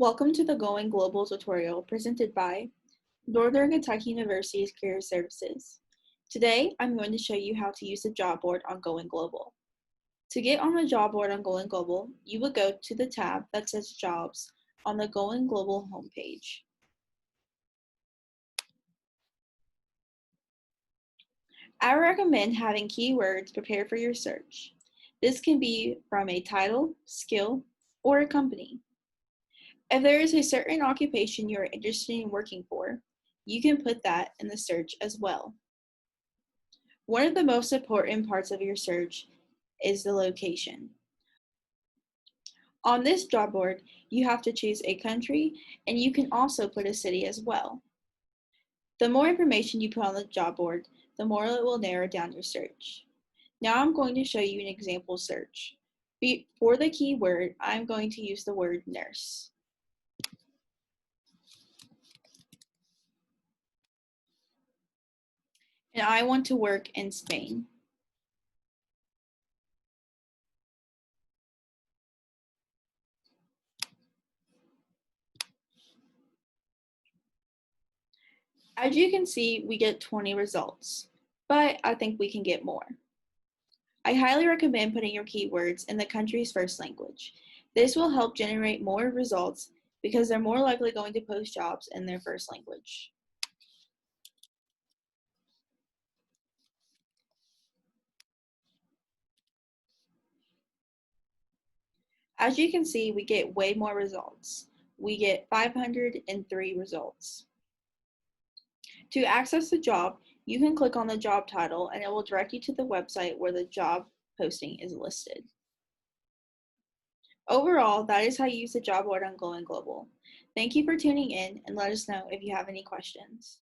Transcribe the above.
Welcome to the Going Global tutorial presented by Northern Kentucky University's Career Services. Today, I'm going to show you how to use the job board on Going Global. To get on the job board on Going Global, you will go to the tab that says Jobs on the Going Global homepage. I recommend having keywords prepared for your search. This can be from a title, skill, or a company. If there is a certain occupation you are interested in working for, you can put that in the search as well. One of the most important parts of your search is the location. On this job board, you have to choose a country, and you can also put a city as well. The more information you put on the job board, the more it will narrow down your search. Now I'm going to show you an example search. For the keyword, I'm going to use the word nurse. And I want to work in Spain. As you can see, we get 20 results, but I think we can get more. I highly recommend putting your keywords in the country's first language. This will help generate more results because they're more likely going to post jobs in their first language. As you can see, we get way more results. We get 503 results. To access the job, you can click on the job title and it will direct you to the website where the job posting is listed. Overall, that is how you use the job board on Going Global. Thank you for tuning in and let us know if you have any questions.